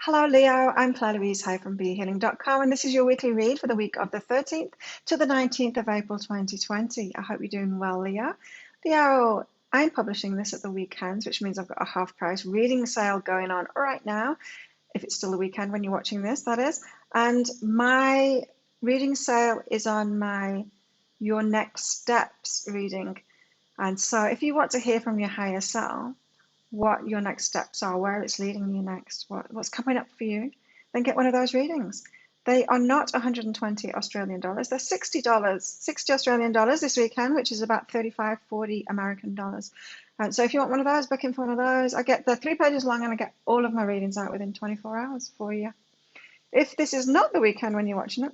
Hello, Leo. I'm Claire Louise Hay from BeHealing.com, and this is your weekly read for the week of the 13th to the 19th of April 2020. I hope you're doing well, Leo. Leo, I'm publishing this at the weekends, which means I've got a half price reading sale going on right now, if it's still the weekend when you're watching this, that is. And my reading sale is on my Your Next Steps reading. And so if you want to hear from your higher self, what your next steps are, where it's leading you next, what's coming up for you, then get one of those readings. They are not 120 Australian dollars, they're $60, 60 Australian dollars this weekend, which is about 35, 40 American dollars. So if you want one of those, book in for one of those. I get the 3 pages long and I get all of my readings out within 24 hours for you. If this is not the weekend when you're watching it,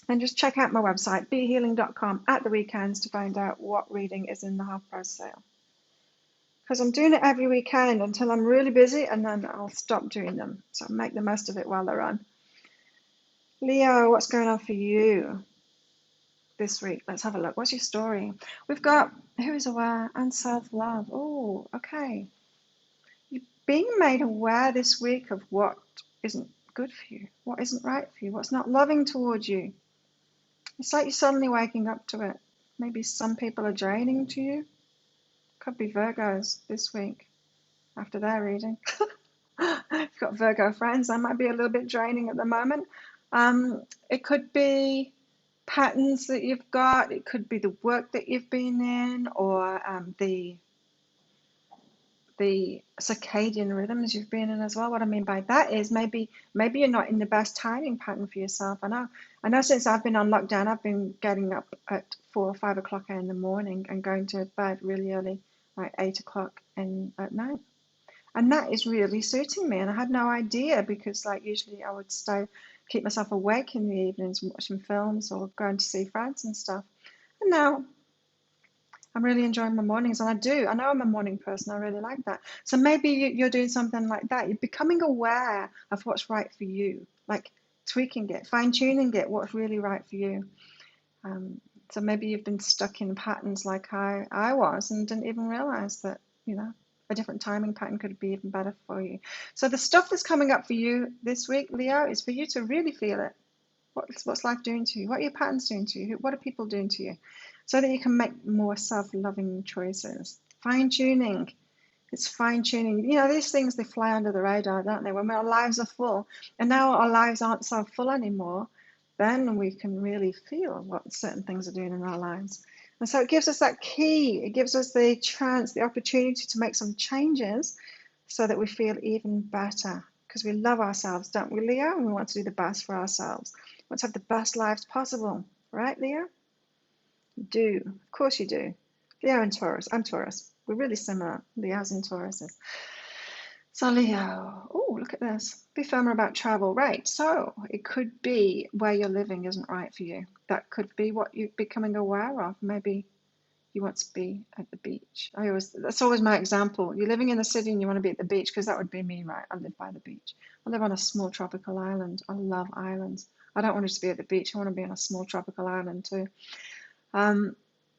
then just check out my website, behealing.com, at the weekends to find out what reading is in the half price sale. Because I'm doing it every weekend until I'm really busy, and then I'll stop doing them. So make the most of it while they're on. Leo, what's going on for you this week? Let's have a look. What's your story? We've got who is aware and self-love. Oh, okay. You're being made aware this week of what isn't good for you, what isn't right for you, what's not loving towards you. It's like you're suddenly waking up to it. Maybe some people are draining to you. Could be Virgos this week after their reading. If you've got Virgo friends, that might be a little bit draining at the moment. It could be patterns that you've got. It could be the work that you've been in, or the circadian rhythms you've been in as well. What I mean by that is maybe you're not in the best timing pattern for yourself. I know since I've been on lockdown, I've been getting up at 4 or 5 o'clock in the morning and going to bed really early, like 8 o'clock at night. And that is really suiting me. And I had no idea, because like usually I would keep myself awake in the evenings watching films or going to see friends and stuff. And now I'm really enjoying my mornings, and I know I'm a morning person. I really like that. So maybe you're doing something like that. You're becoming aware of what's right for you, like tweaking it, fine tuning it, what's really right for you. So maybe you've been stuck in patterns like I was, and didn't even realize that, a different timing pattern could be even better for you. So the stuff that's coming up for you this week, Leo, is for you to really feel it. What's life doing to you? What are your patterns doing to you? What are people doing to you? So that you can make more self-loving choices. Fine-tuning. It's fine-tuning. These things, they fly under the radar, don't they? When our lives are full, and now our lives aren't so full anymore, then we can really feel what certain things are doing in our lives. And so it gives us that key. It gives us the chance, the opportunity to make some changes so that we feel even better. Because we love ourselves, don't we, Leo? And we want to do the best for ourselves. We want to have the best lives possible. Right, Leo? You do. Of course you do. Leo and Taurus. I'm Taurus. We're really similar, Leos and Tauruses. So Leo, oh, look at this. Be firmer about travel. Right, so it could be where you're living isn't right for you. That could be what you're becoming aware of. Maybe you want to be at the beach. That's always my example. You're living in the city and you want to be at the beach, because that would be me, right? I live by the beach. I live on a small tropical island. I love islands. I don't want to just be at the beach. I want to be on a small tropical island too.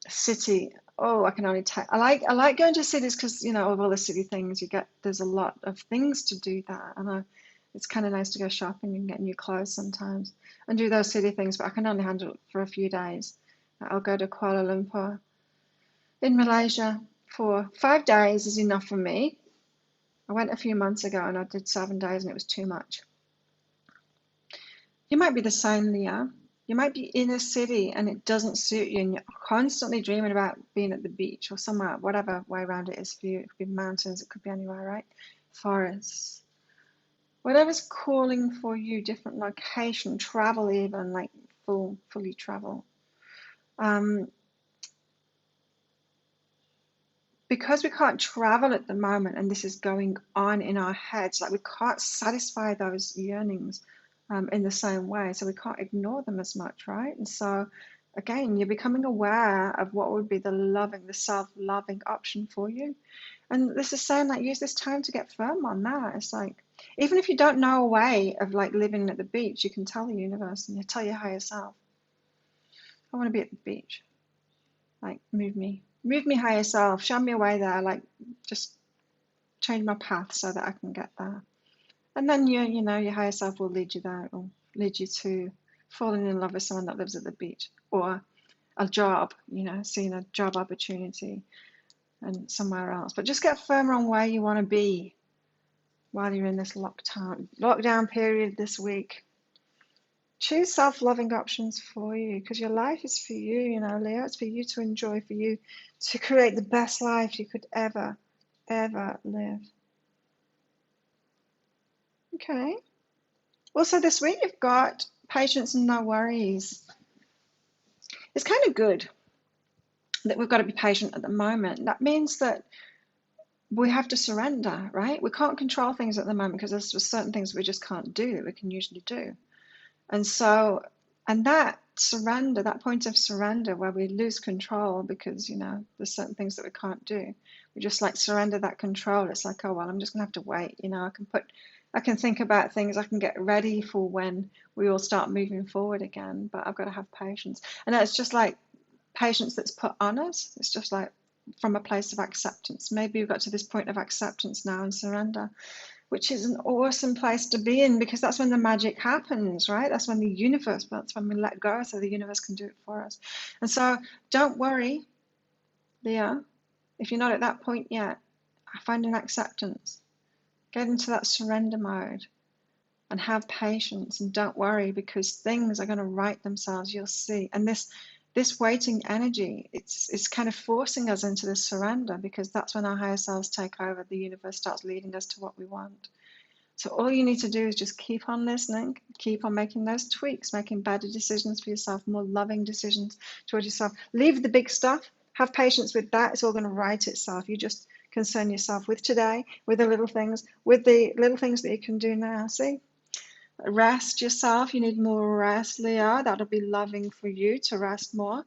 City. Oh, I can only take. I like going to cities because of all the city things you get. There's a lot of things to do there, and it's kind of nice to go shopping and get new clothes sometimes and do those city things. But I can only handle it for a few days. I'll go to Kuala Lumpur in Malaysia for 5 days is enough for me. I went a few months ago and I did 7 days and it was too much. You might be the same, Leo. You might be in a city and it doesn't suit you, and you're constantly dreaming about being at the beach or somewhere, whatever way around it is for you. It could be mountains, it could be anywhere, right? Forests. Whatever's calling for you, different location, travel even, like fully travel. Because we can't travel at the moment and this is going on in our heads, like we can't satisfy those yearnings in the same way, so we can't ignore them as much, right? And so again, you're becoming aware of what would be the self-loving option for you. And this is saying, like, use this time to get firm on that. It's like, even if you don't know a way of like living at the beach, you can tell the universe and you tell your higher self, I want to be at the beach. Like, move me higher self, show me a way there, like just change my path so that I can get there. And then your higher self will lead you there, or lead you to falling in love with someone that lives at the beach, or a job, seeing a job opportunity and somewhere else. But just get firmer on where you want to be while you're in this lockdown period this week. Choose self-loving options for you, because your life is for you, Leo. It's for you to enjoy, for you to create the best life you could ever live. Okay. Also this week you've got patience and no worries. It's kind of good that we've got to be patient at the moment. That means that we have to surrender, right? We can't control things at the moment because there's certain things we just can't do that we can usually do. And so, and that surrender, that point of surrender where we lose control because, there's certain things that we can't do. We just like surrender that control. It's like, oh, well, I'm just gonna have to wait. I can think about things. I can get ready for when we all start moving forward again, but I've got to have patience. And it's just like patience that's put on us. It's just like from a place of acceptance. Maybe you've got to this point of acceptance now and surrender, which is an awesome place to be in, because that's when the magic happens, right? That's when that's when we let go so the universe can do it for us. And so don't worry, Leo, if you're not at that point yet, find an acceptance. Get into that surrender mode and have patience, and don't worry, because things are going to right themselves. You'll see. And this waiting energy, it's kind of forcing us into this surrender, because that's when our higher selves take over. The universe starts leading us to what we want. So all you need to do is just keep on listening, keep on making those tweaks, making better decisions for yourself, more loving decisions towards yourself. Leave the big stuff. Have patience with that. It's all going to right itself. You just concern yourself with today, with the little things that you can do now. See? Rest yourself. You need more rest, Leo. That'll be loving for you to rest more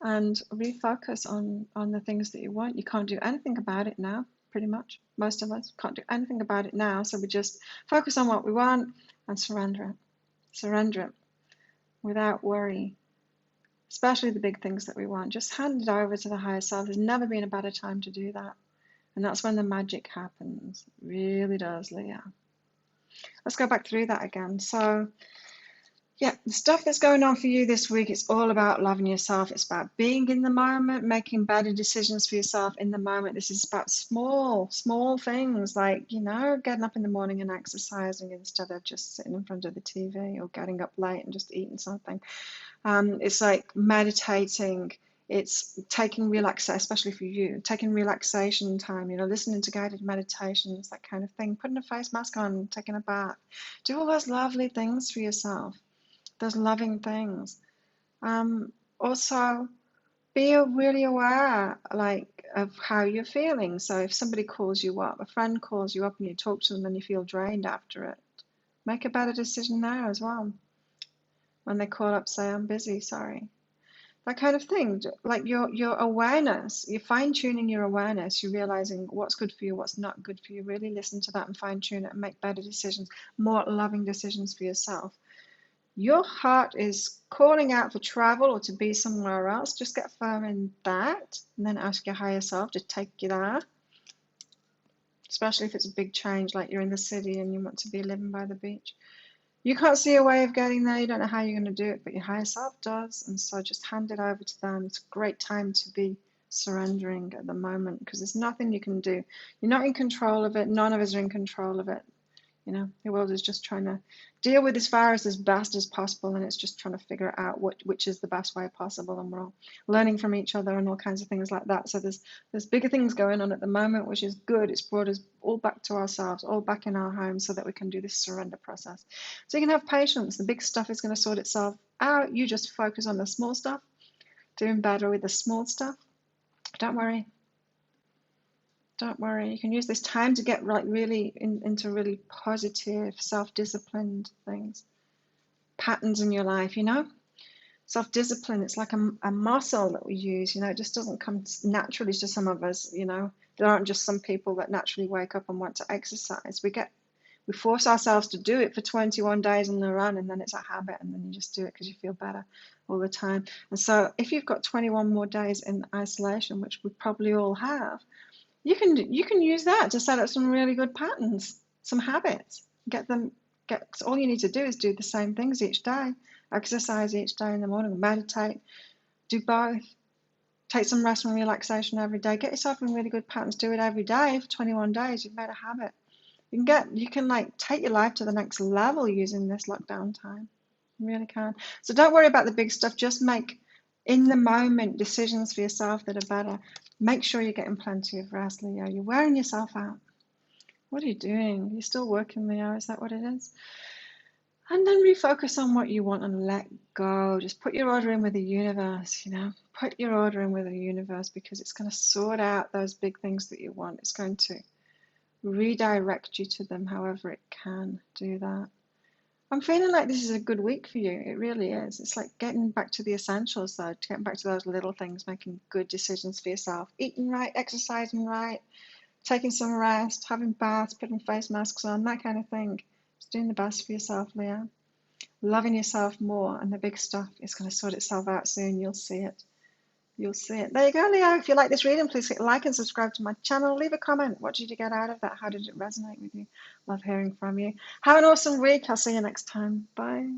and refocus on the things that you want. You can't do anything about it now, pretty much. Most of us can't do anything about it now, so we just focus on what we want and surrender it. Surrender it without worry, especially the big things that we want. Just hand it over to the higher self. There's never been a better time to do that. And that's when the magic happens. It really does, Leo. Let's go back through that again. So, yeah, the stuff that's going on for you this week, it's all about loving yourself. It's about being in the moment, making better decisions for yourself in the moment. This is about small things like, getting up in the morning and exercising instead of just sitting in front of the TV, or getting up late and just eating something. It's like meditating. It's taking relaxation, especially for you, taking relaxation time, listening to guided meditations, that kind of thing, putting a face mask on, taking a bath. Do all those lovely things for yourself, those loving things. Also, be really aware, of how you're feeling. So if somebody calls you up, a friend calls you up and you talk to them and you feel drained after it, make a better decision now as well. When they call up, say, I'm busy, sorry. That kind of thing, like your awareness, you're fine-tuning your awareness, you're realizing what's good for you, what's not good for you. Really listen to that and fine-tune it and make better decisions, more loving decisions for yourself. Your heart is calling out for travel or to be somewhere else. Just get firm in that, and then ask your higher self to take you there, especially if it's a big change, like you're in the city and you want to be living by the beach. You can't see a way of getting there. You don't know how you're going to do it, but your higher self does. And so just hand it over to them. It's a great time to be surrendering at the moment, because there's nothing you can do. You're not in control of it. None of us are in control of it. The world is just trying to deal with this virus as best as possible, and it's just trying to figure out which is the best way possible, and we're all learning from each other and all kinds of things like that. So there's bigger things going on at the moment, which is good. It's brought us all back to ourselves, all back in our homes, so that we can do this surrender process. So you can have patience. The big stuff is going to sort itself out. You just focus on the small stuff, doing better with the small stuff. Don't worry. Don't worry. You can use this time to get really into really positive, self-disciplined things, patterns in your life, Self-discipline, it's like a muscle that we use, it just doesn't come naturally to some of us, There aren't just some people that naturally wake up and want to exercise. We force ourselves to do it for 21 days in a run, and then it's a habit, and then you just do it because you feel better all the time. And so if you've got 21 more days in isolation, which we probably all have, you can use that to set up some really good patterns, some habits. Get them, all you need to do is do the same things each day. Exercise each day in the morning, meditate, do both. Take some rest and relaxation every day. Get yourself in really good patterns. Do it every day for 21 days. You've made a habit. You can like take your life to the next level using this lockdown time. You really can. So don't worry about the big stuff. Just make in the moment decisions for yourself that are better. Make sure you're getting plenty of rest, Leo. You're wearing yourself out. What are you doing? You're still working, Leo. Is that what it is? And then refocus on what you want and let go. Just put your order in with the universe, Put your order in with the universe because it's going to sort out those big things that you want. It's going to redirect you to them however it can do that. I'm feeling like this is a good week for you. It really is. It's like getting back to the essentials, though, getting back to those little things, making good decisions for yourself, eating right, exercising right, taking some rest, having baths, putting face masks on, that kind of thing. Just doing the best for yourself, Leo. Loving yourself more, and the big stuff is going to sort itself out soon. You'll see it. You'll see it. There you go, Leo. If you like this reading, please hit like and subscribe to my channel. Leave a comment. What did you get out of that? How did it resonate with you? Love hearing from you. Have an awesome week. I'll see you next time. Bye.